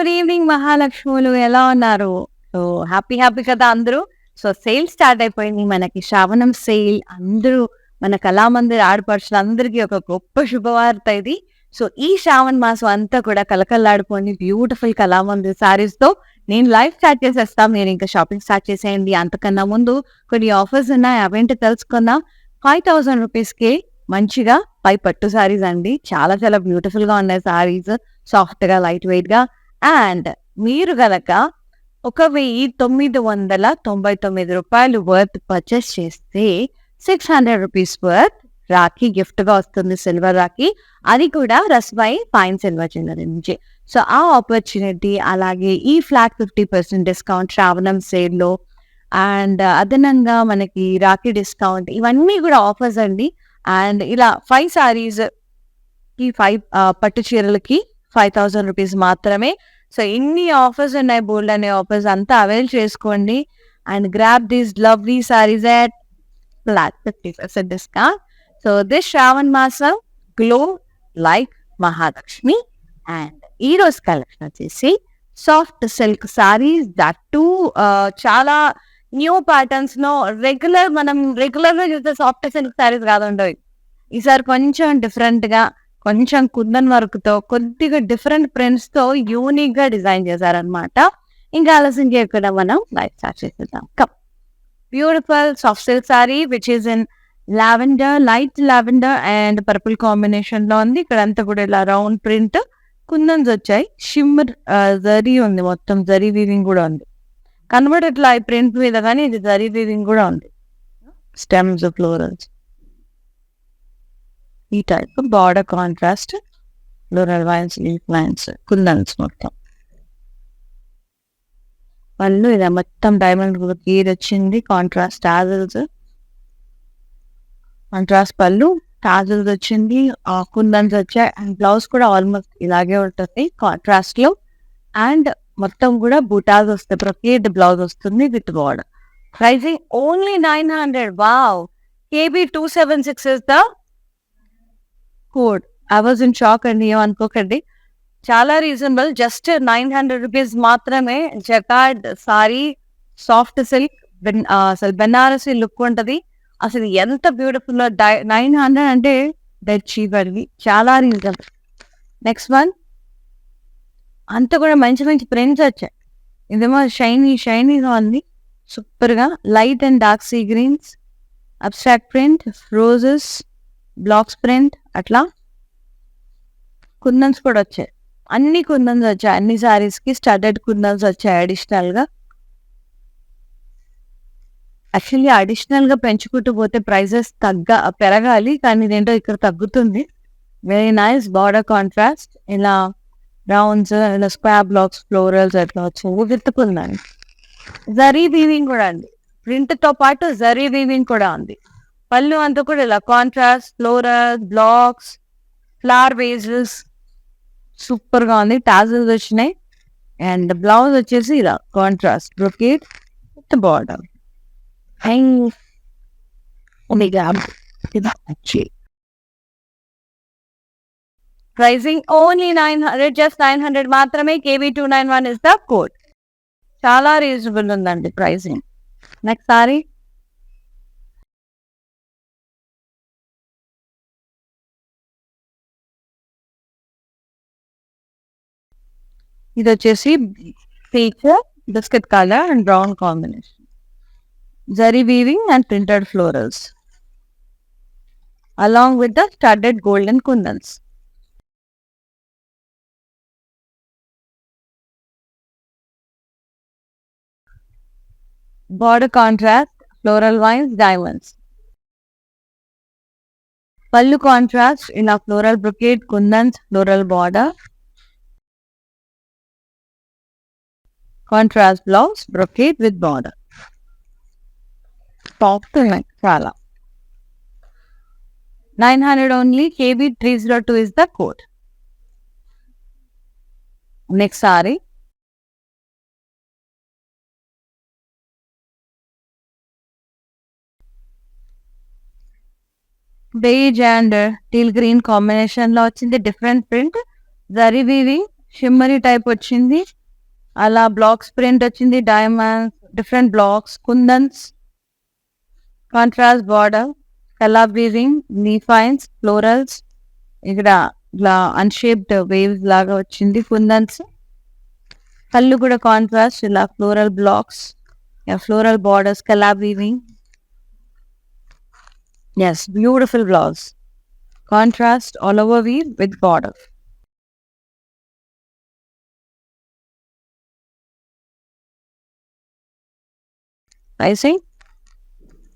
Good evening మహాలక్ష్ములు ఎలా ఉన్నారు? So, happy కదా అందరూ. సో, సేల్ స్టార్ట్ అయిపోయింది. మనకి శ్రావణం సేల్. అందరూ మన కళామందిర్ ఆడపడుచులందరికీ ఒక గొప్ప శుభవార్త ఇది. సో, ఈ శ్రావణ మాసం అంతా కూడా కళకళలాడిపోండి. బ్యూటిఫుల్ కళామందిర్ శారీస్‌తో నేను లైవ్ స్టార్ట్ చేసేస్తా. మీరింకా షాపింగ్ స్టార్ట్ చేసేయండి. అంతకన్నా ముందు కొన్ని ఆఫర్స్ ఉన్నాయి. అవేంటో తెలుసుకుందాం. 5,000 రూపీస్‌కే మంచిగా పట్టు శారీస్ అండి. చాలా చాలా బ్యూటిఫుల్‌గా ఉన్నాయి శారీస్. సాఫ్ట్‌గా, లైట్ వెయిట్‌గా. అండ్ మీరు గనక ₹1,999 వర్త్ పర్చేస్ చేస్తే 600 రూపీస్ వర్త్ రాఖీ గిఫ్ట్‌గా వస్తుంది. సిల్వర్ రాఖీ. అది కూడా రస్‌బాయి ఫైన్ సిల్వర్ జ్యువెలరీ నుంచి. సో, ఆ ఆపర్చునిటీ అలాగే ఈ ఫ్లాట్ 50% డిస్కౌంట్ శ్రావణం సేల్‌లో అండ్ అదనంగా మనకి రాఖీ డిస్కౌంట్ ఇవన్నీ కూడా ఆఫర్స్ అండి. అండ్ ఇలా 5 సారీస్‌కి 5 పట్టు చీరలకి 5,000 రూపీస్ మాత్రమే. సో, ఇన్ని ఆఫర్స్ ఉన్నాయి. బోల్డ్ అనే ఆఫర్స్ అంతా అవైల్ చేసుకోండి. And grab these lovely saris at flat 50% discount. So, this Shravana మాసం గ్లో లైక్ మహాలక్ష్మి. అండ్ ఈ రోజు కలెక్షన్ వచ్చేసి soft silk saris that too చాలా న్యూ ప్యాటర్న్స్ లో మనం రెగ్యులర్ గా చూస్తే సాఫ్ట్ సిల్క్ సారీస్ కాదండి. ఈసారి కొంచెం డిఫరెంట్ గా కొంచెం కుందన్ వర్క్ తో కొద్దిగా డిఫరెంట్ ప్రింట్స్ తో యూనిక్ గా డిజైన్ చేశారనమాట. ఇంకా ఆలస్యం చేయకుండా మనం లైఫ్ స్టార్ట్ చేసేద్దాం. Beautiful soft silk sorry which is in lavender, light lavender and purple combination లో ఉంది. ఇక్కడ అంతా కూడా ఇలా రౌండ్ ప్రింట్ కుందన్స్ వచ్చాయి. షిమ్మర్ జరీ ఉంది, మొత్తం జరీ వీవింగ్ కూడా ఉంది. కనబడట్లా ఈ ప్రింట్ మీద, కానీ ఇది జరీ వీవింగ్ కూడా ఉంది. స్టెమ్స్, ఫ్లోరల్స్ ఈ type border contrast floral vines, leaf lines, kundans మొత్తం. పళ్ళు ఇలా మొత్తం డైమండ్ గీర్ వచ్చింది. కాంట్రాస్ట్ టాజల్స్, కాంట్రాస్ట్ పళ్ళు, టాజల్స్ వచ్చింది. కుందన్స్ వచ్చాయి. అండ్ బ్లౌజ్ కూడా ఆల్మోస్ట్ ఇలాగే ఉంటుంది కాంట్రాస్ట్ లో. అండ్ మొత్తం కూడా బుటాస్ వస్తాయి. ప్రొకేట్ బ్లౌజ్ వస్తుంది with border. Pricing only 900. Wow. KB 276 is the code. I was in shock అండి, ఏమనుకోకండి. చాలా రీజనబుల్. జస్ట్ 900 రూపీస్ మాత్రమే. జకార్డ్ సారీ, సాఫ్ట్ సిల్క్, అసలు బెనారసి లుక్ ఉంటది. అసలు ఎంత బ్యూటిఫుల్. 900 అంటే డెడ్ చీప్ అండి. చాలా రీజనబుల్. నెక్స్ట్ వన్ అంతా కూడా మంచి మంచి ప్రింట్స్ వచ్చాయి. ఇదేమో షైనీగా ఉంది. సూపర్ గా light and dark sea greens, abstract print, roses, blocks print, అట్లా కుందన్స్ కూడా వచ్చాయి. అన్ని కుందన్స్ వచ్చాయి. అన్ని సారీస్ కి స్టడెడ్ కుందన్స్ వచ్చాయి అడిషనల్ గా. యాక్చువల్లీ అడిషనల్ గా పెంచుకుంటూ పోతే ప్రైజెస్ పెరగాలి, కానీ ఇదేంటో ఇక్కడ తగ్గుతుంది. Very nice border contrast. ఇలా రౌండ్స్, ఇలా స్క్వేర్ బ్లాక్స్, ఫ్లోరల్స్ అట్లా వచ్చాయి. విత్తుకుందండి. జరీ వీవింగ్ కూడా అండి. ప్రింట్ తో పాటు జరీ వీవింగ్ కూడా ఉంది. పళ్ళు అంతా కూడా ఇలా contrast, floral, blocks, flower wages, super గా ఉంది. టాజల్స్ వచ్చినాయి. అండ్ బ్లౌజ్ వచ్చేసి ఇలా contrast brocade with border. Pricing only 900. Just 900 మాత్రమే. KB 291 is the code. చాలా రీజనబుల్ ఉందండి ప్రైసింగ్. నెక్స్ట్ సారీ ఇది వచ్చేసి peach, biscuit colour and brown combination. Zari weaving and printed florals along with the studded golden kundans. Border contrast, floral vines, diamonds. Pallu contrast in a floral brocade, kundans, floral border. Contrast blouse, brocade with border. Soft like chala. 900 only. KB 302 is the code. Next saree. Beige and teal green combination లో వచ్చింది. Different print, zari weaving, shimmery type వచ్చింది. అలా blocks print వచ్చింది, diamonds, different blocks, kundans, contrast border, colour weaving, leaf lines, florals, ఇక్కడ ఇట్లా unshaped waves లాగా వచ్చింది కుందన్స్. కళ్ళు కూడా కాంట్రాస్ట్, ఇలా floral blocks, floral borders, colour weaving. Yes, beautiful blouse, contrast all over weave with border. Pricing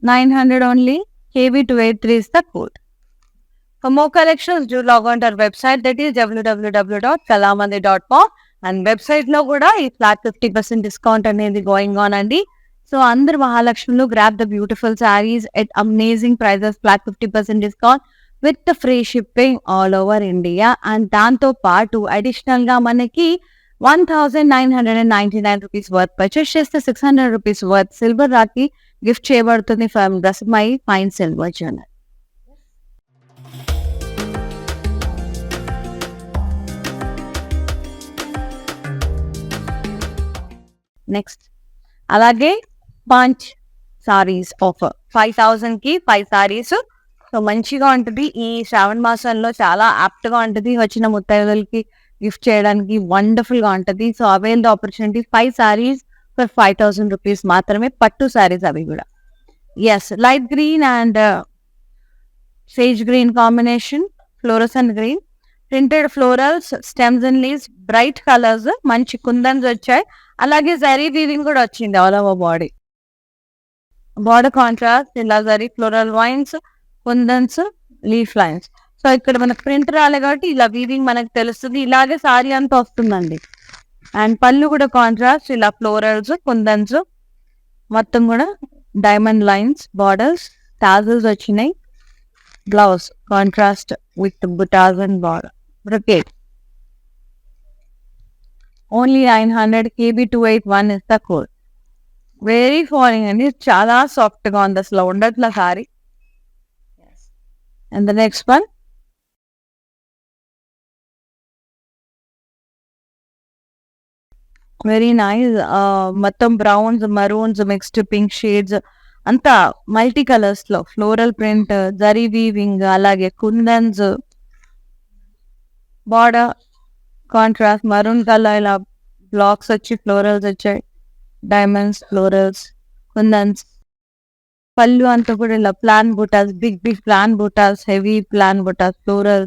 900 only. KB283 is the code. For more collections, do log on to our website, that is www.kalamandi.com. And website లో కూడా ఈ flat 50% discount అనేది going on అండి. So అందరు మహాలక్ష్మిలో grab the beautiful saris at amazing prices, flat 50% discount with free shipping all over India. And దాంతో పాటు additional గా మనకి 1999 రూపీస్ వర్త్ పర్చేస్ చేస్తే 600 rupees worth silver rakhi gift చేయబడుతుంది from Rasmai fine silver jewellery. Next అలాగే పంచ్ సారీస్ ఆఫర్ 5000 కి 5 సారీస్. సో మంచిగా ఉంటుంది ఈ శ్రావణ మాసంలో, చాలా యాప్ట్ గా ఉంటుంది, వచ్చిన ముత్తైదులకి గిఫ్ట్ చేయడానికి వండర్ఫుల్ గా ఉంటుంది. So avail the opportunity, 5 saris for 5000 rupees మాత్రమే, పట్టు సారీస్ అవి కూడా. Yes, light green and sage green combination, fluorescent green, printed florals, stems and leaves, bright colours, మంచి కుందన్స్ వచ్చాయి. అలాగే జరీ వీవింగ్ కూడా వచ్చింది all over body. Border contrast, ఇలా zari floral vines, kundans, leaf lines. So ఇక్కడ మనకు ప్రింట్ రాలే కాబట్టి ఇలా వీవింగ్ మనకు తెలుస్తుంది. ఇలాగే సారీ అంతా వస్తుందండి. అండ్ పళ్ళు కూడా కాంట్రాస్ట్, ఇలా ఫ్లోరల్స్, కుందన్స్, మొత్తం కూడా డైమండ్ లైన్స్, బార్డర్స్, టాజల్స్ వచ్చినాయి. Blouse contrast with butas and border, brocade. Only 900. KB281 is the code. Very falling అండి, చాలా సాఫ్ట్ గా ఉంది, అసలు ఉండట్ల sari. And the next one, very nice, మొత్తం browns, maroons, mixed pink shades, అంతా మల్టీ కలర్స్ లో ఫ్లోరల్ ప్రింట్, జరీ వీవింగ్, అలాగే kundans, border contrast maroon colour, ఇలా బ్లాక్స్ వచ్చి ఫ్లోరల్స్ వచ్చాయి, డైమండ్స్, ఫ్లోరల్స్, కుందన్స్. పళ్ళు అంతా కూడా ఇలా plain butas, big big plain butas, heavy plain butas, floral,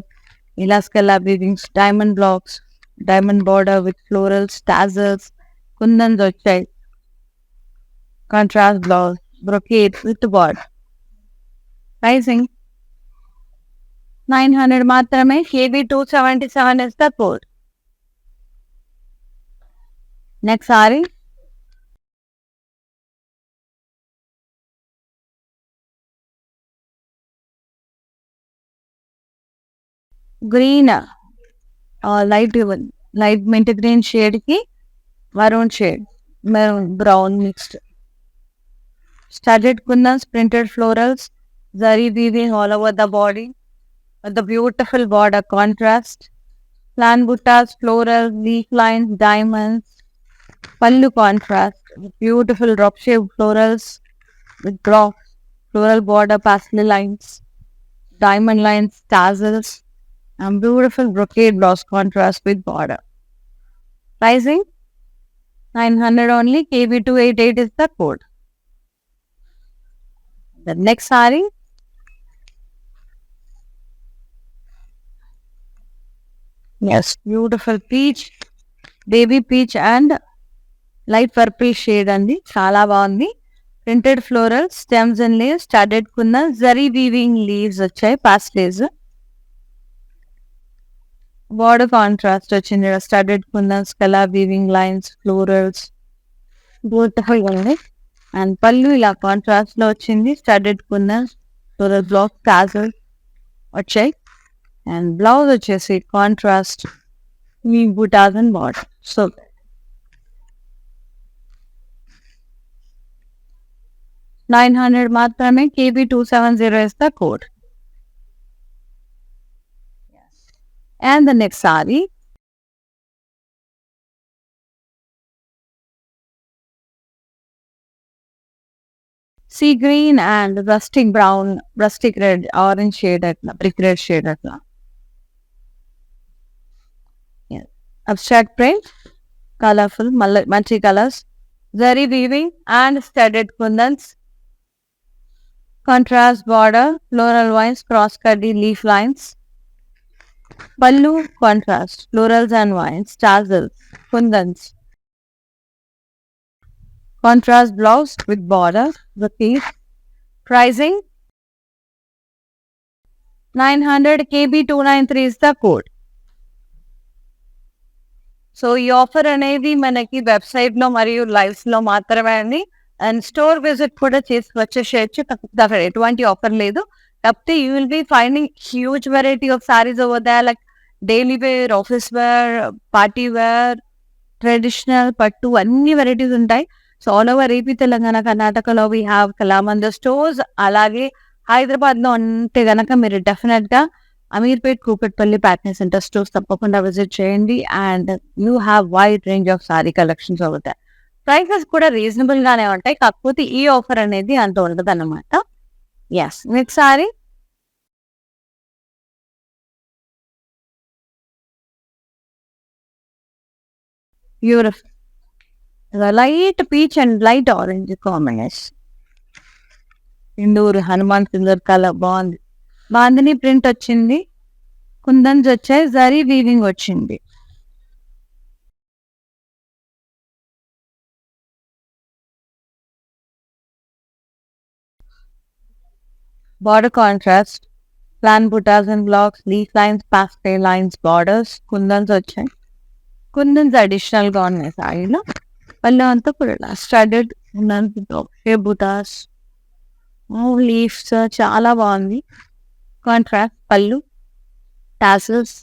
ఇలా స్కెలా weavings, diamond blocks, diamond border with florals, tassels, kundans వచ్చాయి, contrast blouse, brocade with border. Pricing 900 మాత్రమే. KB277 is the code. Next sari, green, light mint green shade కి maroon shade, maroon brown mixed, studded kundans, printed florals, zari weaving all over the body with the beautiful border contrast, plan buttas, floral, leaf lines, diamonds, pallu contrast with beautiful drop shaped florals with blocks, floral border, pastel lines, diamond lines, tassels, and beautiful brocade blouse contrast with border. Pricing 900 only. KB288 is the code. The next saree, yes, beautiful peach, baby peach and light purple shade అండి, చాలా బాగుంది. Printed floral, stems and leaves, studded kundan, zari weaving leaves వచ్చాయి, పాస్టేజ్, border contrast వచ్చింది, studded kundan, స్కెలా weaving lines, florals, beautiful ఉంది. And పళ్ళు ఇలా కాంట్రాస్ట్ లో వచ్చింది, studded kundan, floral block, tassel వచ్చాయి. అండ్ బ్లౌజ్ వచ్చేసి కాంట్రాస్ట్ మీ బుటాస్ అండ్ బార్డర్. సో 900 మాత్రమే. KB270 is the code. And the next saree, sea green and rustic brown, rustic red, orange shade atla, brick red shade atla. Yeah. Abstract print, colorful, multi colors, zari weaving and studded kundans, contrast border, floral vines, cross cutty leaf lines, pallu contrast, florals and vines, tassels, kundans, contrast blouse with border, repeat, pricing 900 KB 293 is the code. So ఈ offer అనేది మనకి website లో మరియు lives లో మాత్రమే అండి. And store visit కూడా చేసి వచ్చేసేయచ్చు. అక్కడ ఎటువంటి ఆఫర్ లేదు. కాకపోతే you will be finding huge variety of saris over there, like daily wear, office wear, party wear, traditional, పట్టు అన్ని వెరైటీస్ ఉంటాయి. So all over AP, Telangana, కర్ణాటకలో వీ హ్యావ్ కళామందిర్ స్టోర్స్. అలాగే హైదరాబాద్ లో అంటే గనక మీరు డెఫినెట్ గా అమీర్పేట్, కూకట్పల్లి, ప్యాట్నీ సెంటర్ స్టోర్స్ తప్పకుండా విజిట్ చేయండి. And you have wide range of sari collections అవుతాయి. ప్రైసెస్ కూడా రీజనబుల్ గానే ఉంటాయి. కాకపోతే ఈ ఆఫర్ అనేది అంత ఉండదు అన్నమాట. Yes, next sari beautiful light peach and light orange combination. ఇందూరు హనుమాన్ సింగర్ కలర్ బాగుంది. బాందిని ప్రింట్ వచ్చింది, కుందన్స్ వచ్చాయి, జరీ వీవింగ్ వచ్చింది. Border contrast, plain buttas and blocks, leaf lines, pastel lines, borders, kundans వచ్చాయి. కుందన్స్ అడిషనల్ గా ఉన్నాయి సారీలో. పళ్ళు అంతా కూడా స్టడెడ్ బుటాస్, లీవ్స్ చాలా బాగుంది. కాంట్రాస్ట్ పళ్ళు, tassels,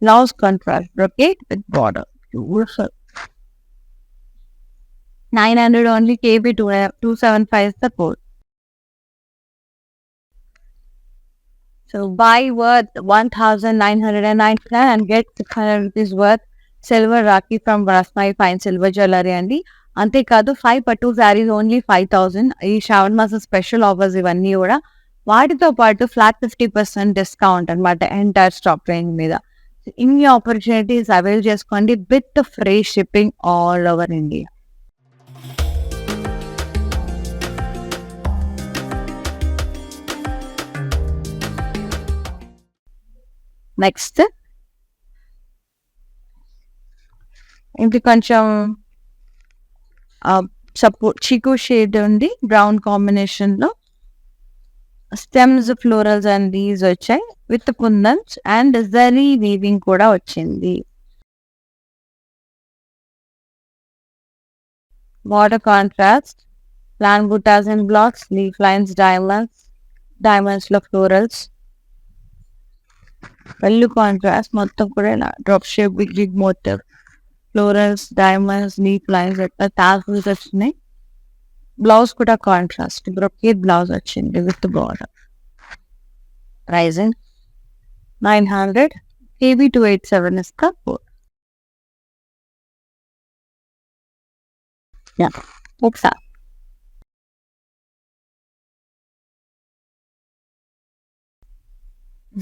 blouse contrast brocade with border. Beautiful. 900 only, KB 275 is the code. So buy worth 1,999 and get 600 rupees worth silver Rakhi from Rasmai Fine Silver Jewelry అండి. అంతేకాదు 5 పట్టు శారీస్ ఓన్లీ 5,000. ఈ శ్రావణ మాసం స్పెషల్ ఆఫర్స్ ఇవన్నీ కూడా. వాటితో పాటు ఫ్లాట్ 50% డిస్కౌంట్ అనమాట ఎంటైర్ స్టాక్ రేంజ్ మీద. ఇన్ని ఆపర్చునిటీస్ అవైల్ చేసుకోండి with free shipping all over India. Next ఇది కొంచెం చికు షేడ్ ఉంది, బ్రౌన్ కాంబినేషన్ లో. స్టెమ్స్, ఫ్లోరల్స్ అండ్ లీవ్స్ వచ్చాయి with kundans and zari weaving కూడా వచ్చింది. Border contrast, plain buttas and blocks, leaf lines, diamonds లో ఫ్లోరల్స్. పళ్ళు కాంట్రాస్ట్, మొత్తం కూడా drop shape, big motif, florals, diamonds, leaf lines అట్లా టాసల్స్ వచ్చినాయి. బ్లౌజ్ కూడా కాంట్రాస్ట్ బ్రొకేట్ బ్లౌజ్ వచ్చింది with border. Pricing 900, KB 287 is the code. Yeah, ఒకసారి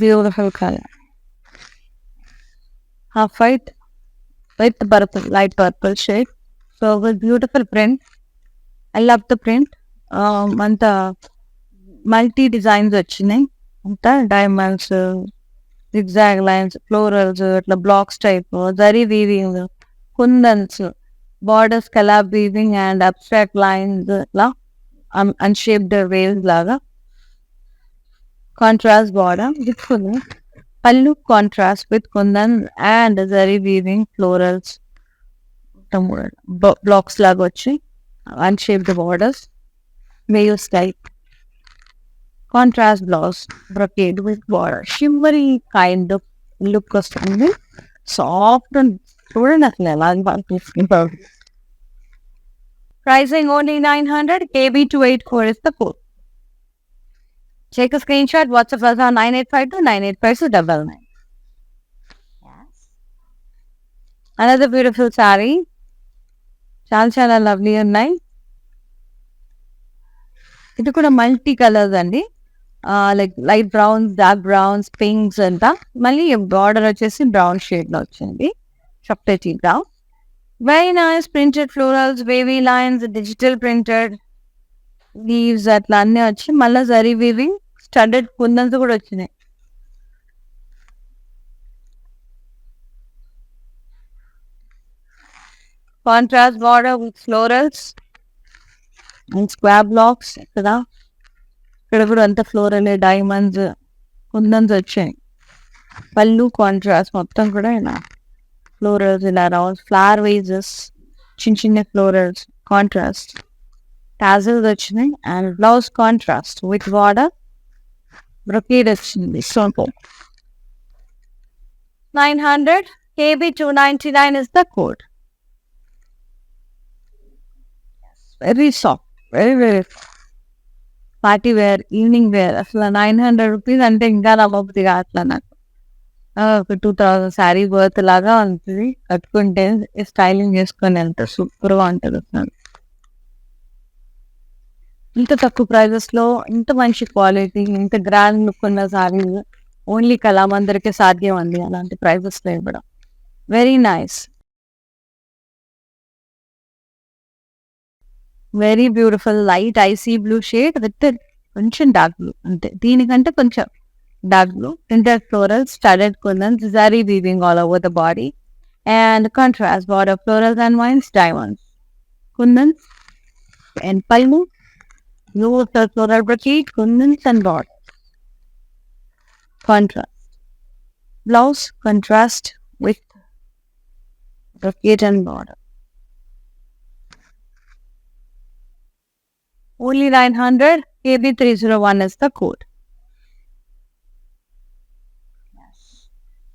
beautiful color, half white with purple, light purple shade. So with beautiful print. I love the print. అంత multi designs వచ్చినాయి. అంతా diamonds, zigzag lines, florals, ఇట్లా blocks type, zari weaving, kundans, borders కలాబ్ weaving and abstract lines, ఇట్లా unshaped waves లాగా. Contrast border with పళ్ళు contrast with kundan and zari weaving, florals, blocks లాగా వచ్చి unshaped borders, waves type. Contrast blouse brocade with border, shimmery kind of look వస్తుంది. Soft and చూడండి అసలు ఎలా అనిపిస్తుంది. Pricing only 900, KB 284 is the code. Take a screenshot, WhatsApp us on 9852985299. Yes. Another beautiful saree. చాలా చాలా lovely ఉన్నాయి. ఇది కూడా మల్టీ కలర్స్ అండి. Like light browns, dark browns, pinks అంతా. మళ్ళీ బార్డర్ వచ్చేసి బ్రౌన్ షేడ్ లో వచ్చింది, chocolatey brown. Very nice printed florals, wavy lines, digital printed leaves అట్లా అన్నీ వచ్చి మళ్ళీ జరీ వీవింగ్ స్టడెడ్ కుందన్స్ కూడా వచ్చినాయి. Contrast border with florals and square blocks. ఇక్కడ కూడా అంత ఫ్లోరల్ డైమండ్స్ కుందన్స్ వచ్చాయి. పళ్ళు కాంట్రాస్ట్ మొత్తం కూడా ఇలా ఫ్లోరల్స్, ఇలా రౌండ్ ఫ్లవర్ వేజెస్, చిన్న చిన్న ఫ్లోరల్స్ కాంట్రాస్ట్, టాజల్స్ వచ్చినాయి. And blouse contrast with border brocade వచ్చింది. Simple 900 KB 299 is the code. Very soft, very very party wear, evening wear. అసలు 900 రూపీస్ అంటే ఇంకా నమ్మబుద్ధి కావట్లా నాకు. ఒక 2000 శారీ వర్త్ లాగా ఉంటుంది. కట్టుకుంటే స్టైలింగ్ చేసుకొని ఎంత సూపర్గా ఉంటుంది అసలు. ఇంత తక్కువ ప్రైజెస్ లో ఇంత మంచి క్వాలిటీ, ఇంత గ్రాండ్ లుక్ ఉన్న శారీస్ ఓన్లీ కళామందరికే సాధ్యం అండి అలాంటి ప్రైజెస్ లో ఇవ్వడం. Very nice, very beautiful light IC blue shade with కొంచెం డార్క్ బ్లూ, అంతే. దీనికంటే కొంచెం dark blue, printed florals, studded kundans, zari weaving all over the body, and contrast border florals and vines, diamonds, kundans, and palmu, universal floral brocade, kundans and border. Contrast blouse, contrast with brocade and border. Only 900, KB 301 is the code.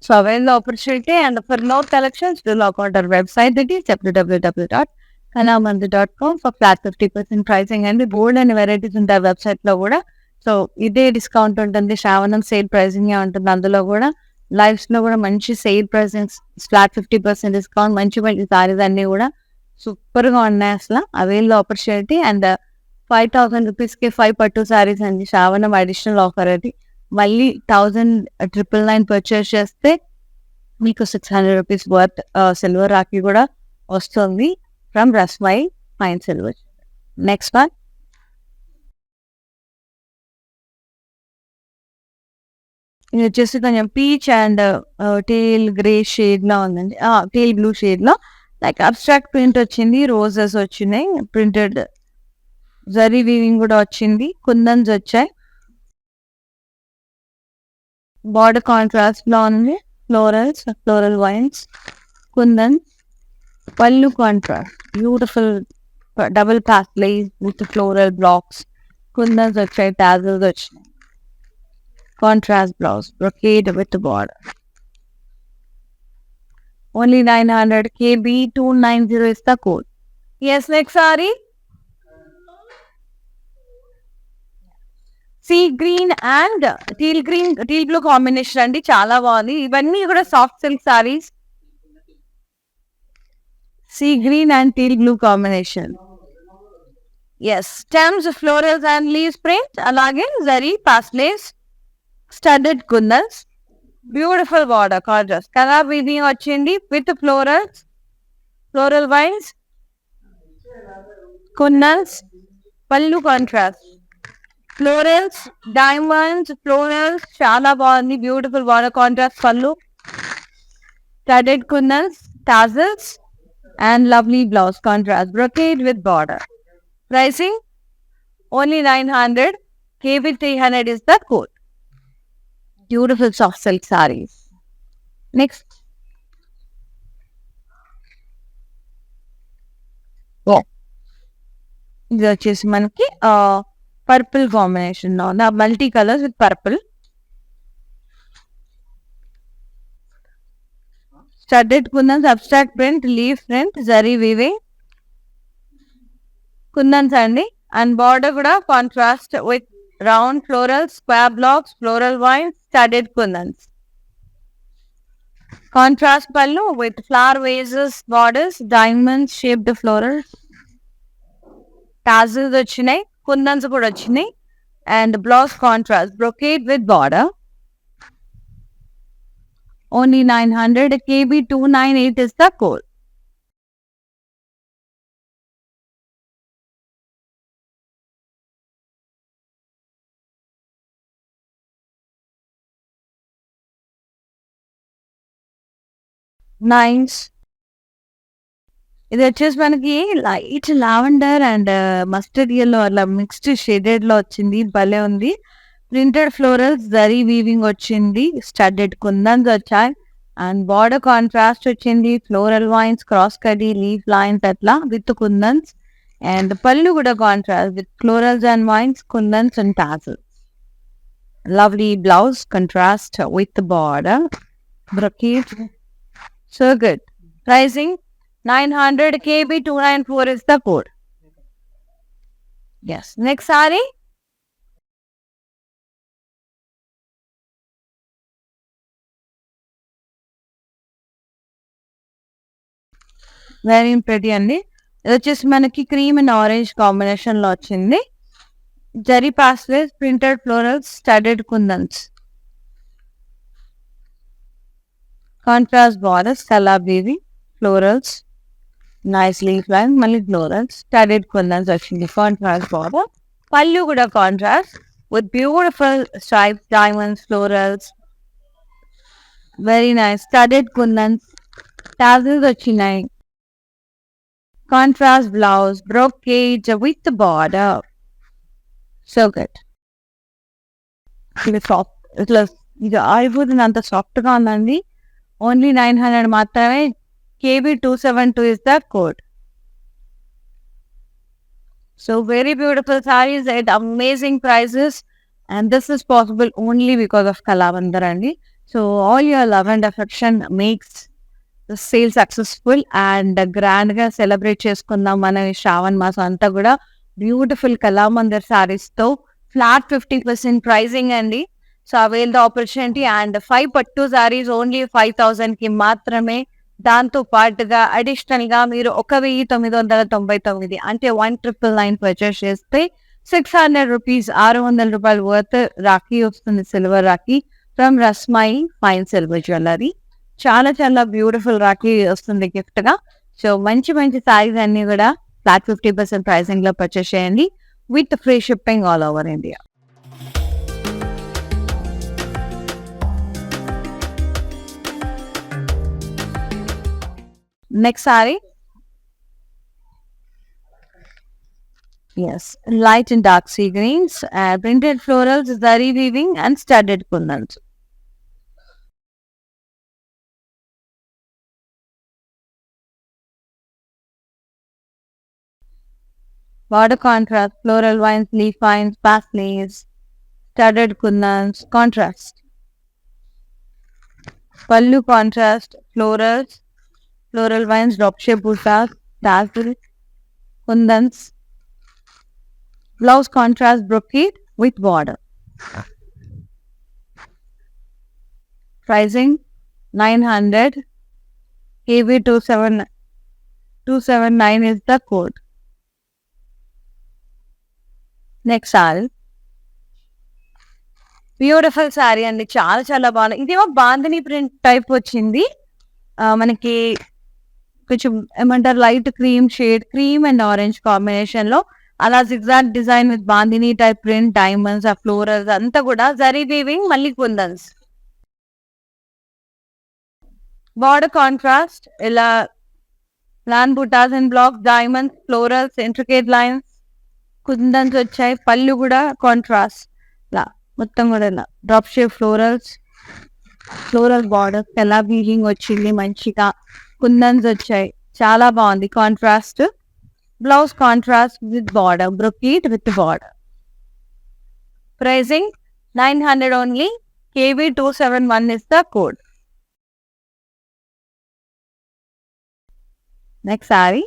So avail the opportunity, and for more collections, do log on our website, that is www.kalamandir.com for flat 50% pricing and bold and varieties in the website lo kuda. So ఇదే discount ఉంటుంది, శ్రావణం sale pricing ఉంటుంది. అందులో కూడా lives లో కూడా మంచి sale pricing, flat 50% discount, మంచి మంచి సారీస్ అన్ని కూడా సూపర్ గా ఉన్నాయి. అసలు avail the opportunity. And 5000 rupees కి 5 పట్టు సారీస్ అండి, శ్రావణం అడిషనల్ ఆఫర్ అది. మళ్ళీ 1999 పర్చేస్ చేస్తే మీకు 600 రూపీస్ వర్త్ సిల్వర్ రాఖీ కూడా వస్తుంది from Rasmai fine silver. Next one, ఇది వచ్చేసి కొంచెం peach and teal grey shade లో ఉందండి, టేల్ బ్లూ షేడ్ లో లైక్ అబ్స్ట్రాక్ట్ ప్రింట్ వచ్చింది, రోజెస్ వచ్చినాయి, ప్రింటెడ్ జరీ వీవింగ్ కూడా వచ్చింది, కుందన్స్ వచ్చాయి, border contrast లో ఉంది, florals, floral vines, kundan, pallu contrast, beautiful double paisley with floral blocks, kundans వచ్చాయి, టాజల్స్ వచ్చాయి, contrast blouse, brocade with border. Only 900, KB 290 is the code. Yes, next saree. Sea green and teal blue combination అండి, చాలా బాగుంది. ఇవన్నీ కూడా soft silk sarees. Sea green and teal blue combination. Yes, stems, florals and leaves print, అలాగే zari paisleys, studded kundans, beautiful border contrast, colour weaving వచ్చింది with florals, floral vines, kundans, pallu contrast, florals, diamonds, florals, చాలా బాగుంది. Beautiful border contrast పళ్ళు, studded kundans, tassels and lovely blouse contrast, brocade with border. Pricing only 900, KB 300 is the code. Beautiful soft silk sarees. Next, ఇది వచ్చేసి మనకి purple combination లో ఉంది, multi colours with purple, studded kundans, abstract print, leaf print, zari weaving, kundans అండి. And border కూడా contrast with round floral, square blocks, floral vines, studded kundans. Contrast pallu with flower vases borders diamond shaped florals tassels వచ్చినాయి, కుందన్స్ కూడా వచ్చినాయి. And blouse contrast brocade with border. Only 900 KB 298 is the code. Nice. ఇది వచ్చేసి మనకి light lavender and mustard yellow అలా mixed shaded లో వచ్చింది, భలే ఉంది. ప్రింటెడ్ ఫ్లోరల్స్ జరీ వీవింగ్ వచ్చింది, స్టడ్డెడ్ కుందన్స్ వచ్చాయి అండ్ బార్డర్ కాంట్రాస్ట్ వచ్చింది, ఫ్లోరల్ వైన్స్ క్రాస్ కడి లీఫ్ లైన్స్ అట్లా విత్ కుందన్స్. అండ్ పళ్ళు కూడా contrast with florals and wines kundans and tassels. Lovely blouse contrast with the border. Brocade. So good. Pricing 900 KB 294 is the code. Yes. Next saree. Very pretty అండి. ఇది వచ్చేసి మనకి cream and orange combination లో వచ్చింది. Zari paisleys printed florals studded kundans. Contrast borders కలా weaving florals nice leaf line మళ్ళీ florals studded kundans వచ్చింది. Contrast border pallu కూడా contrast with beautiful stripes diamonds florals very nice studded kundans tassels వచ్చినాయి. Contrast blouse brocade with border. So good. ఇది soft ఇట్లా ఇది ఆరిపోతుంది, అంత సాఫ్ట్ గా ఉందండి. ఓన్లీ 900 మాత్రమే. KB 272 is the code. So very beautiful sarees at amazing prices, and this is possible only because of Kalavandar andi. So all your love and affection makes the sale successful and grand ga celebrate cheskundam mana Shravan Masam anta kuda beautiful Kalavandar sarees tho flat 50% pricing andi. So avail the opportunity and 5 pattu sarees only 5,000 ki మాత్రమే. దాంతో పాటుగా additional గా మీరు 1999 అంటే 1999 purchase చేస్తే 600 rupees 600 రూపాయలు worth rakhi వస్తుంది, silver rakhi from Rasmai fine silver jewellery. చాలా చాలా బ్యూటిఫుల్ రాఖీ వస్తుంది గిఫ్ట్ గా. సో మంచి మంచి సారీస్ అన్ని కూడా ఫ్లాట్ 50% ప్రైసింగ్ లో పర్చేస్ చేయండి with free shipping all over India. Next saree. Yes, light and dark sea greens, printed florals, zari weaving and studded kundans. Border contrast, floral vines, leaf vines, paisleys, studded kundans, contrast. Pallu contrast, florals, floral vines, drop shape busas, tassel, kundans. Blouse contrast brocade with border. Pricing 900. KB 279 is the code. Next sari beautiful sorry అండి, చాలా చాలా బాగుంది. ఇదేమో bandhani print type వచ్చింది మనకి, కొంచెం ఏమంటారు light cream shade, cream and orange combination లో అలా zigzag design with bandhani type print diamonds ఆ ఫ్లోరల్స్ అంతా కూడా జరీ వీవింగ్ మళ్ళీ కుందన్స్. బార్డర్ కాంట్రాస్ట్ ఇలా plain buttas and block diamonds florals intricate lines kundans వచ్చాయి. పళ్ళు కూడా కాంట్రాస్ట్ లా మొత్తం కూడా ఇలా drop shape florals, floral borders ఎలా వీవింగ్ వచ్చింది మంచిగా, కుందన్స్ వచ్చాయి, చాలా బాగుంది. Contrast blouse contrast with border brocade with border. Pricing 900 only. KB 271 is the code. Next saree.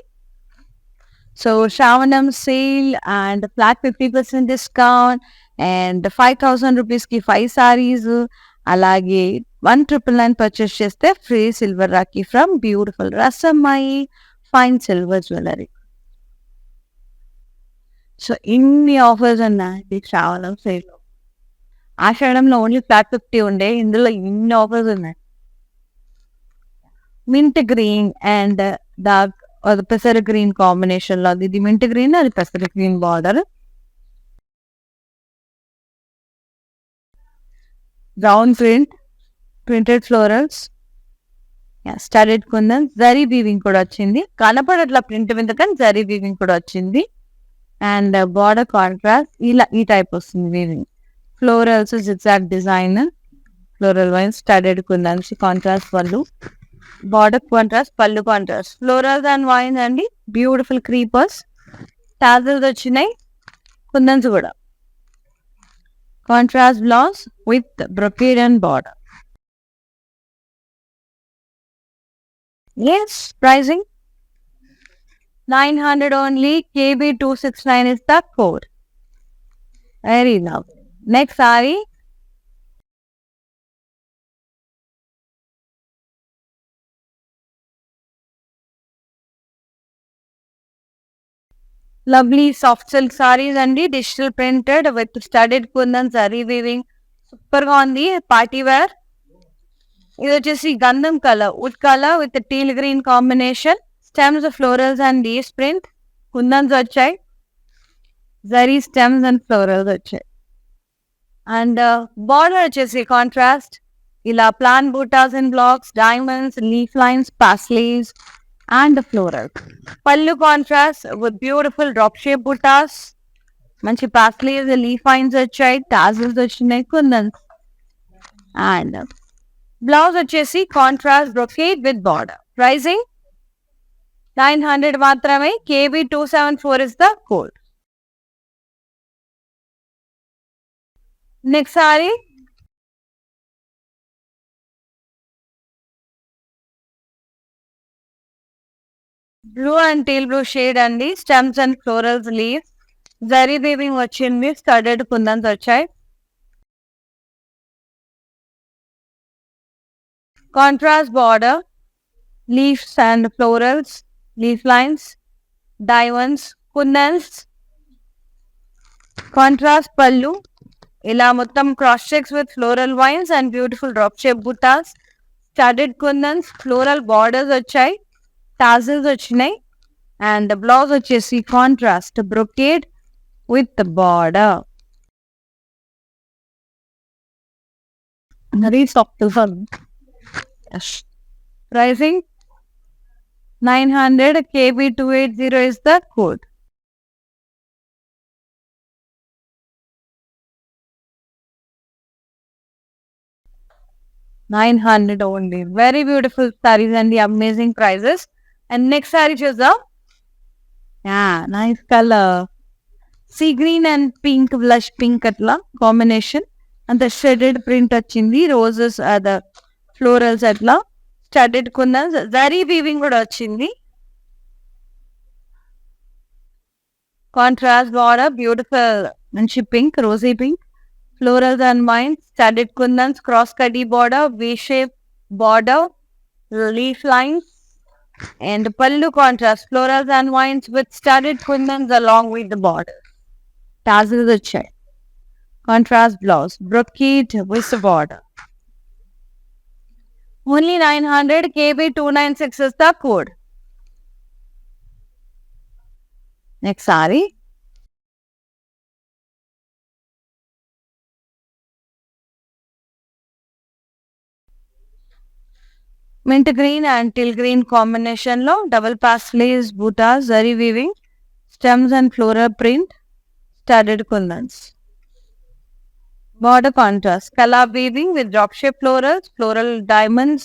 So Shravanam sale and flat 50% discount and 5,000 rupees ki 5 sarees అలాగే 1999 purchase చేస్తే free silver rakhi from beautiful Rasmai fine silver jewellery. So ఇన్ని offers ఉన్నాయండి Shravanam sale. ఆషాఢంలో only flat 50 ఉండే, ఇందులో ఇన్ని offers ఉన్నాయి. Mint green and dark అది పెసర గ్రీన్ కాంబినేషన్ లో, ఇది మింట్ గ్రీన్, అది పెసర green border. Brown print, printed florals, studded kundan, zari weaving కూడా వచ్చింది. కనపడట్లా ప్రింట్ మీద కానీ జరీ వీవింగ్ కూడా వచ్చింది. అండ్ బార్డర్ కాంట్రాస్ట్ ఇలా ఈ టైప్ వస్తుంది weaving. Florals zigzag design, floral vines, studded kundans, contrast pallu, border contrast, pallu contrast, florals and vines అండి. బ్యూటిఫుల్ క్రీపర్స్, టాజల్స్ వచ్చినాయి, కుందన్స్ కూడా. Contrast blouse with brocade and border. Yes, pricing 900 only. KB269 is the code. Very lovely. Next saree. Lovely soft silk sarees and digital printed with studded kundan zari weaving. Super గా ఉంది, party wear. ఇది వచ్చేసి గంధం colour, wood colour with teal green combination. Stems florals and leaves print, kundans వచ్చాయి, zari stems and florals వచ్చాయి. And border వచ్చేసి contrast ఇలా plain buttas and blocks, diamonds, leaf lines, paisleys and floral. Pallu contrast with beautiful drop shape buttas, మంచి paisleys, leaf lines వచ్చాయి, tassels వచ్చినాయి, kundans. And blouse వచ్చేసి contrast brocade with border. Pricing 900 మాత్రమే. KB274 is the code. Next saree. Blue and teal blue shade అండి. Stems and florals leaves, zari weaving వచ్చింది, studded kundans వచ్చాయి. Contrast border, leaves and florals, leaf lines, diamonds, kundans. Contrast pallu ఇలా మొత్తం cross checks with floral vines and beautiful drop shape butas, studded kundans, floral borders వచ్చాయి, tassels వచ్చినాయి. And blouse వచ్చేసి contrast brocade with border. Very soft one. Yes. Pricing 900. KB280 is the code. $900 only. Very beautiful sarees and the amazing prices. And next saree చూద్దాం. Yeah, nice color. Sea green and pink, blush pink atla combination. And the shaded print వచ్చింది, roses are the florals atla, studded kundans, zari weaving కూడా వచ్చింది. Contrast border, beautiful మంచి pink, rosy pink, florals and vines, studded kundans, cross cutty border, V-shape border, leaf lines, and pallu contrast, florals and vines with studded kundans along with the border. Tassels వచ్చాయి. Contrast blouse, brocade with the border. Only 900. KB296 is the code. Next saree. Mint green and teal green combination లో double pass-lace bootas, zari weaving, stems and floral print, studded kundans. Border contrast, color weaving with drop shape florals, floral diamonds,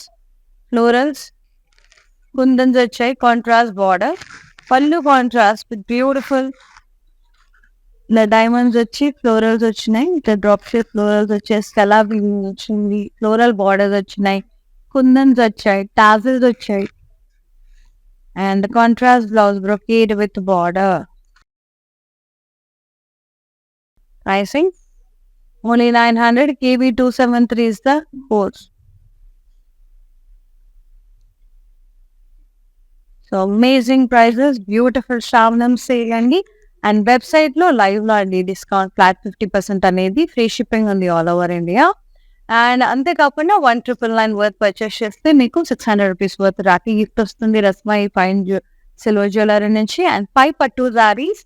florals, kundans వచ్చాయి, contrast border. Pallu contrast with beautiful diamonds వచ్చి florals వచ్చినాయి, ఇట్లా drop shape florals వచ్చాయి, స్కలా weaving వచ్చింది, floral borders వచ్చినాయి, కుందన్స్ వచ్చాయి, tassels వచ్చాయి. And contrast blouse brocade with border. Pricing Only 900 KB273 is the code. So amazing prices, beautiful Shravanam sale అండి. అండ్ వెబ్సైట్ లో లైవ్ లో అండి డిస్కౌంట్ ఫ్లాట్ 50% అనేది, ఫ్రీ షిప్పింగ్ ఉంది ఆల్ ఓవర్ ఇండియా. అండ్ అంతేకాకుండా 1999 వర్త్ పర్చేస్ చేస్తే మీకు 600 రూపీస్ వర్త్ రాఖీ గిఫ్ట్ వస్తుంది రస్మై ఫైన్ సిల్వర్ జ్యువెలరీ నుంచి. అండ్ 5 పట్టు సారీస్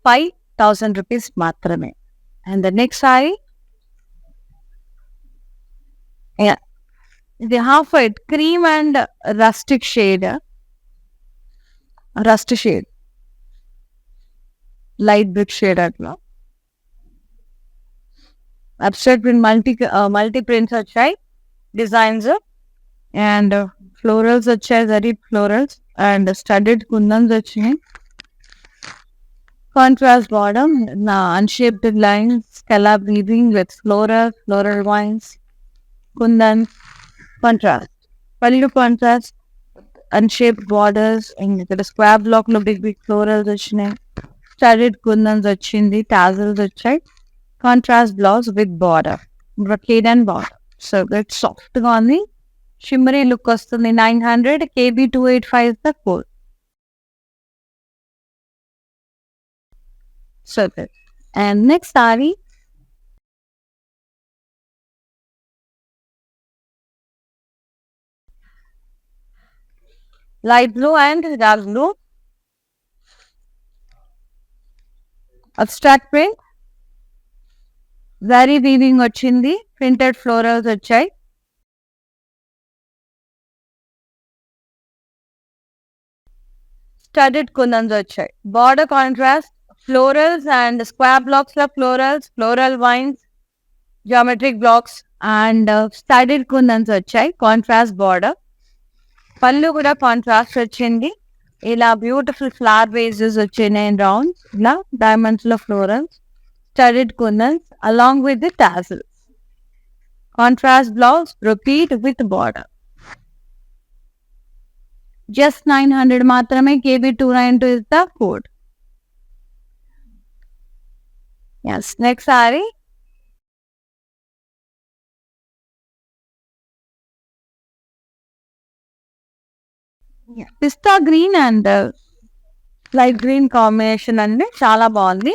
5000 రూపీస్ మాత్రమే. అండ్ ద నెక్స్ట్ సారీ ఇది half white cream and rust shade, light brick shade అట్లా. అబ్స్ట్రాక్ట్ ప్రింట్ మల్టీ ప్రింట్స్ వచ్చాయి, డిజైన్స్ అండ్ ఫ్లోరల్స్ వచ్చాయి, zari florals and studded kundans వచ్చినాయి. Contrast bottom, unshaped lines, scallop weaving with floral vines, kundan contrast. Pallu contrast, unshaped borders, ఇక్కడ square block లో big florals వచ్చినాయి. Studded kundans వచ్చింది, tassels వచ్చాయి. Contrast blouse with border, brocade and border. So that soft గా ఉంది, shimmery look వస్తుంది. 900 KB285 the code. So that. And next sorry light blue and dark blue, abstract print, zari weaving వచ్చింది, printed florals వచ్చాయి. Studded kundans వచ్చాయి. Border contrast, florals and square blocks లో floral vines, geometric blocks and studded kundans వచ్చాయి. Contrast border, pallu కూడా contrast వచ్చింది. ఇలా beautiful flower vases వచ్చినాయి rounds, ఇలా డైమండ్స్ లో florals, studded kundans along with the tassels. Contrast blouse, brocade with border. Just 900 మాత్రమే. KB292 is the code. Yes, next saree. Pista green and light green combination అండి, చాలా బాగుంది.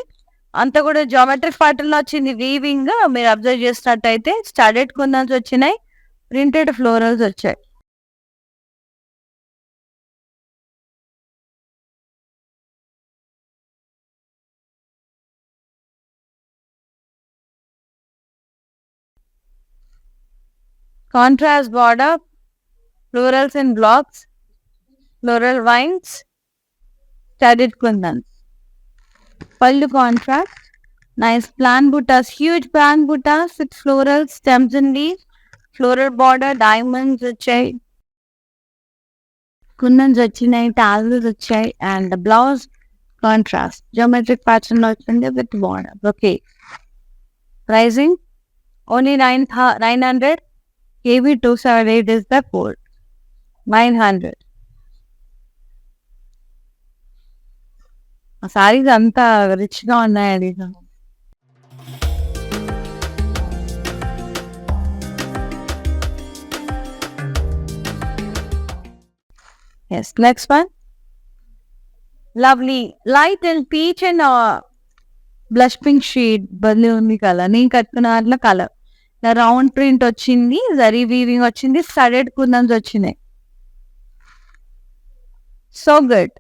అంతా కూడా జామెట్రిక్ ప్యాటర్న్ లో వచ్చింది వీవింగ్. మీరు అబ్జర్వ్ చేసినట్టయితే స్టడెడ్ కుందన్స్ వచ్చినాయి, ప్రింటెడ్ ఫ్లోరల్స్ వచ్చాయి. Contrast border, florals in blocks, floral vines, studded kundans. Pallu contrast, nice plan buttas, huge plan buttas with floral stems and leaves, floral border, diamonds వచ్చాయి, కుందన్స్ వచ్చినాయి, టాజల్స్ వచ్చాయి. And blouse contrast geometric pattern లో వచ్చింది with border. Okay, pricing only 900 KB278 is the code. 900. ఆ సారీస్ అంతా rich గా ఉన్నాయండి. Yes, next one. Lovely light and peach and blush pink shade. భలే ఉంది కలర్, నేను కట్టుకున్న దాంట్లో కలర్. రౌండ్ ప్రింట్ వచ్చింది, జరీ వీవింగ్ వచ్చింది, స్టడెడ్ కుందన్స్ వచ్చినాయి. So good.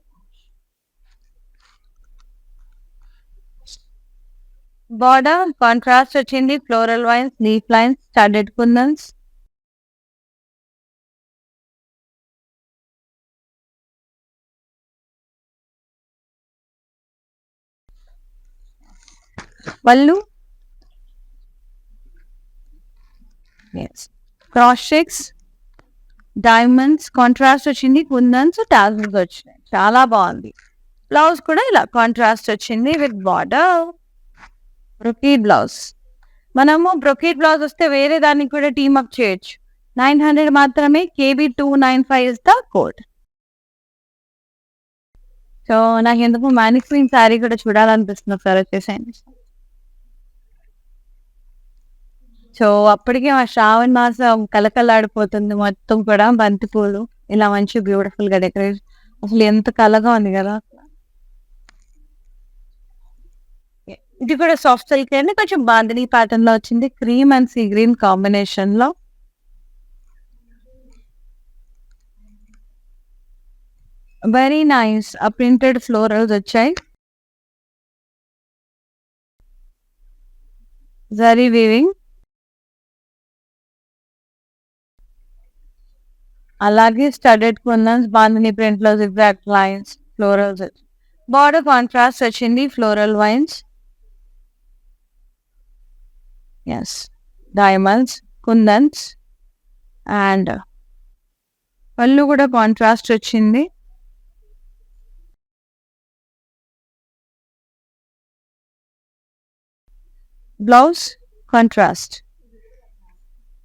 బార్డర్ కాంట్రాస్ట్ వచ్చింది, floral vines, leaf lines, studded kundans. Pallu cross checks, diamonds, contrast వచ్చింది, కుందన్స్, టాజల్స్ వచ్చినాయి. చాలా బాగుంది. బ్లౌజ్ కూడా ఇలా కాంట్రాస్ట్ వచ్చింది విత్ బార్డర్, బ్రొకేడ్ బ్లౌజ్. మనము బ్రొకేడ్ బ్లౌజ్ వస్తే వేరే దానికి కూడా టీమ్ అప్ చేయొచ్చు. 900 మాత్రమే. KB295 is the code. So నాకు ఎందుకు మ్యానిక్విన్ శారీ కూడా చూడాలనిపిస్తుంది, సార్ వచ్చేసేయండి. సో అప్పటికే మా శ్రావణ మాసం కలకలాడిపోతుంది మొత్తం కూడా బంతిపూలు ఇలా మంచి బ్యూటిఫుల్ గా డెకరేట్ అసలు ఎంత కలగా ఉంది కదా. ఇది కూడా సాఫ్ట్ సిల్క్ అండి, కొంచెం బాందిని ప్యాటర్న్ లో వచ్చింది, cream and sea green combination లో. Very nice. ఆ ప్రింటెడ్ ఫ్లోరల్స్ వచ్చాయి, జరీ వీవింగ్, అలాగే స్టడెడ్ కుందన్స్ బాందిని ప్రింట్ లో exact lines florals. Border contrast వచ్చింది, floral vines, S diamonds, kundans, and pallu కూడా కాంట్రాస్ట్ వచ్చింది. Blouse contrast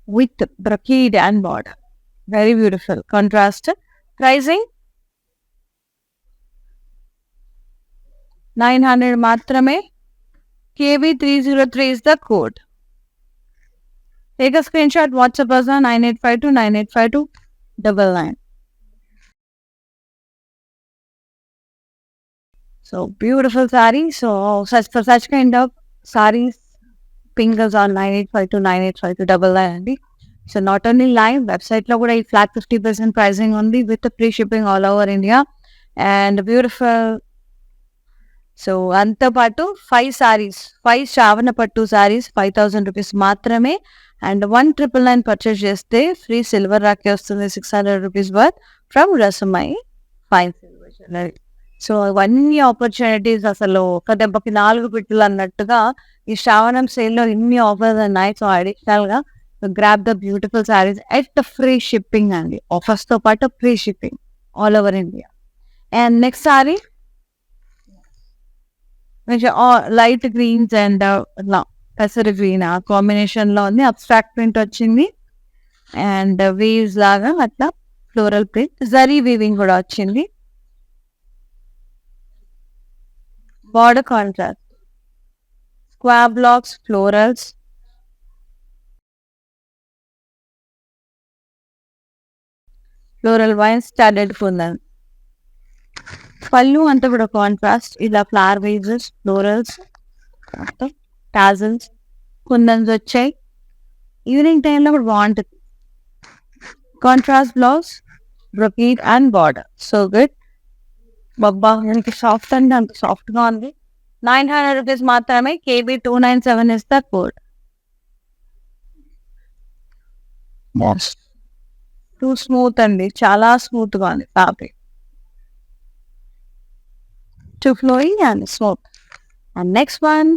with brocade and border, very beautiful contrast. Pricing 900 మాత్రమే. KB303 is the code. Take a screenshot, WhatsApp us on 9852985299. So beautiful saree. So for such kind of sarees, ping us on 9852985299 అండి. So not only live website లో కూడా ఈ flat 50% pricing ఉంది with free shipping all over India and beautiful. So అంతో పాటు 5 సారీస్, 5 శ్రావణ పట్టు sarees 5000 rupees మాత్రమే. And 1999 purchase చేస్తే ఫ్రీ సిల్వర్ రాఖీ వస్తుంది 600 rupees worth from Rasamayi fine silver jewellery. So ఇవన్నీ ఆపర్చునిటీస్ అసలు ఒక దెబ్బకి 4 పిట్టలు అన్నట్టుగా ఈ శ్రావణం సేల్లో ఇన్ని ఆఫర్స్ ఉన్నాయి. సో అడిషనల్ గా grab the beautiful sarees at the free shipping అండి, ఆఫర్స్ తో పాటు free shipping all over India. And next saree light greens and పెసర్ గ్రీన్ ఆ కాంబినేషన్ లో ఉంది, అబ్స్ట్రాక్ట్ ప్రింట్ వచ్చింది అండ్ వీవ్స్ లాగా అట్లా ఫ్లోరల్ ప్రింట్, జరీ వీవింగ్ కూడా వచ్చింది. Border contrast, square blocks, florals, floral vines, standard kundan. Pallu అంతా కూడా కాంట్రాస్ట్, ఇలా flower vases, florals, tassels, kundans వచ్చాయి. ఈవినింగ్ టైంలో కూడా బాగుంటుంది. Contrast blouse, brocade and border, so good. బబ్బా ఎంత సాఫ్ట్ అంటే అంత సాఫ్ట్ గా ఉంది. 900 రూపీస్ మాత్రమే. KB297 is the code. Two smooth అండి, చాలా స్మూత్ గా ఉంది fabric, too flowing and smooth. And next one,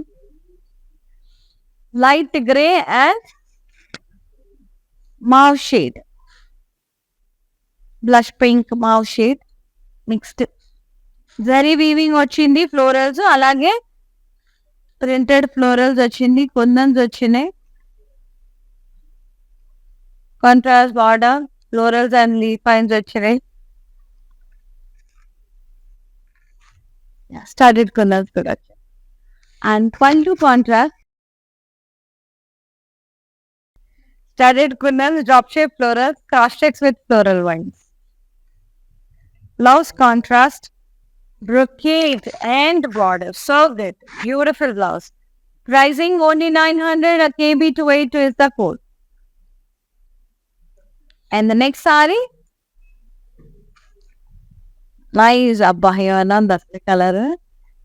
light gray and mauve shade, blush pink mauve shade mixed. Zari weaving వచ్చింది, ఫ్లోరల్స్ అలాగే ప్రింటెడ్ ఫ్లోరల్స్ వచ్చింది, కుందన్స్ వచ్చినాయి, contrast border, florals and leaf lines వచ్చినాయి, studded కుందన్స్ కూడా వచ్చాయి. అండ్ పళ్ళు contrast, studded kundans, drop shape florals, cross checks with floral wines. Blouse contrast, brocade and border, so good, beautiful blouse. Pricing only 900. A KB282 is the code. And the next saree, nice అబ్బాయి అనంది అసలు colour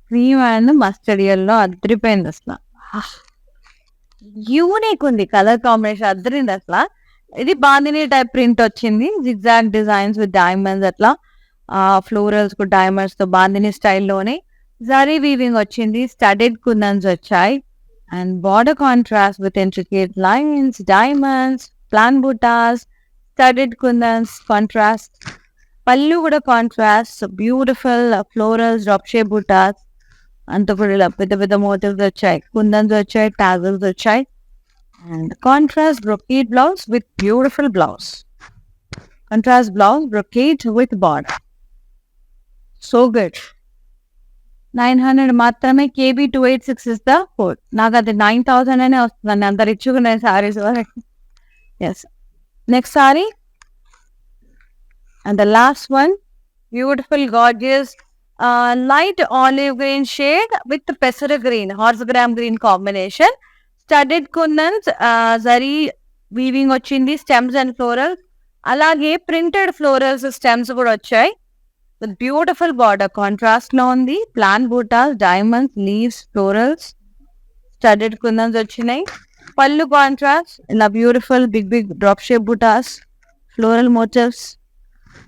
cream and mustard yellow అద్దరిపోయింది అసలు, unique ఉంది colour combination, అద్దరింది అసలు. ఇది bandhani type print వచ్చింది, జిగ్జాగ్ డిజైన్స్ విత్ డైమండ్స్, అట్లా ఫ్లోరల్స్ కు డైమండ్స్ తో బాందిని స్టైల్లోనే జరీ వీవింగ్ వచ్చింది, స్టడెడ్ కుందన్స్ వచ్చాయి and border contrast with intricate lines, diamonds, plain buttas, studded kundans contrast. Pallu కూడా contrast, beautiful florals, drop shape buttas, అంత కూడా ఇలా పెద్ద పెద్ద మోటివ్స్ వచ్చాయి, కుందన్స్ వచ్చాయి, టాజల్స్ వచ్చాయి and contrast brocade blouse with beautiful blouse, contrast blouse brocade with border, so good. 900 మాత్రమే. KB 286 is the code. నాకు అది 9000 అనే వస్తుందండి, అంత రిచ్గా ఉన్నాయి sarees. Yes. Next saree and the last one, beautiful gorgeous light olive green shade with పెసర green, horse gram green combination. Studded kundans, zari weaving వచ్చింది, స్టెమ్స్ అండ్ ఫ్లోరల్స్, అలాగే ప్రింటెడ్ ఫ్లోరల్స్ స్టెమ్స్ కూడా వచ్చాయి. విత్ బ్యూటిఫుల్ బార్డర్ కాంట్రాస్ట్ లో ఉంది. Plain buttas, diamonds, leaves, florals, studded kundans వచ్చినాయి. Pallu contrast, ఇలా beautiful big big drop shape buttas, floral motifs,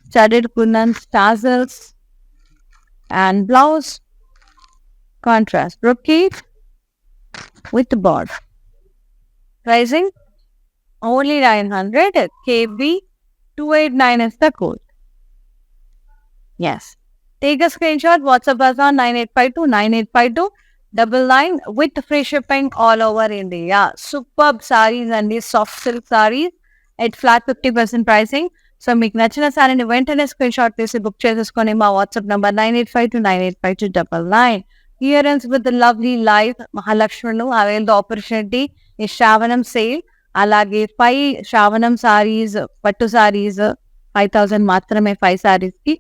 studded kundans, tassels, and blouse contrast brocade with border. Pricing only 900. KB 289 is the code. Yes. Take a screenshot, WhatsApp us on 9852 with free shipping all over India. Superb sarees and these soft silk sarees at flat 50% pricing. So మీకు నచ్చిన సారీని వెంటనే screen shot తీసి book చేసేసుకొని మా WhatsApp number 9852985299. Clearance with the lovely life మహాలక్ష్మిలో avail the opportunity ఈ Shravanam sale. అలాగే 5 శ్రావణం సారీస్, పట్టు సారీస్ 5000 మాత్రమే 5 సారీస్ కి.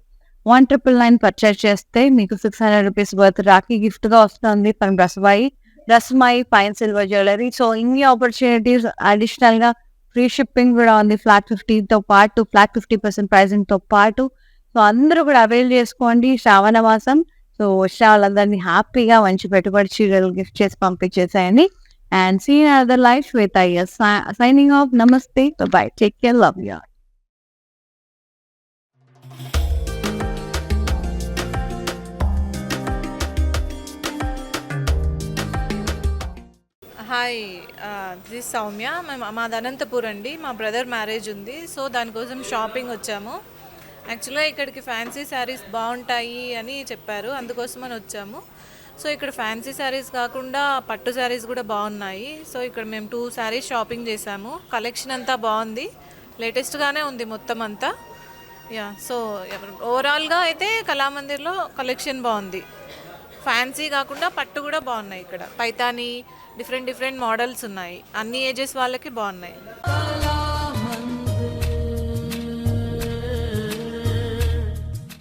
1999 పర్చేస్ చేస్తే మీకు 600 రూపీస్ వర్త్ రాఖీ గిఫ్ట్ గా వస్తుంది from Rasmai fine silver jewellery. So ఇన్ని ఆపర్చునిటీస్, అడిషనల్ గా ఫ్రీ షిప్పింగ్ కూడా ఉంది ఫ్లాట్ 50తో పాటు, ఫ్లాట్ 50% ప్రైజింగ్ తో పాటు. సో అందరూ కూడా అవైల్ చేసుకోండి శ్రావణ మాసం. సో వచ్చే వాళ్ళందరినీ హ్యాపీగా మంచి పెట్టుబడి చీరలు గిఫ్ట్ చేసి పంపించేసాయండి. And see other life with IS signing off. Namaste, bye, take care, love you. Hi, this Soumya. మాది అనంతపూర్ అండి. మా బ్రదర్ మ్యారేజ్ ఉంది, సో దానికోసం షాపింగ్ వచ్చాము. యాక్చువల్గా ఇక్కడికి ఫ్యాన్సీ శారీస్ బాగుంటాయి అని చెప్పారు, అందుకోసమని వచ్చాము. సో ఇక్కడ ఫ్యాన్సీ శారీస్ కాకుండా పట్టు శారీస్ కూడా బాగున్నాయి. సో ఇక్కడ మేము 2 శారీస్ షాపింగ్ చేసాము. కలెక్షన్ అంతా బాగుంది, లేటెస్ట్గానే ఉంది మొత్తం అంతా. యా, సో ఓవరాల్గా అయితే కళామందిర్లో కలెక్షన్ బాగుంది. ఫ్యాన్సీ కాకుండా పట్టు కూడా బాగున్నాయి. ఇక్కడ పైతాని డిఫరెంట్ మోడల్స్ ఉన్నాయి, అన్ని ఏజెస్ వాళ్ళకి బాగున్నాయి.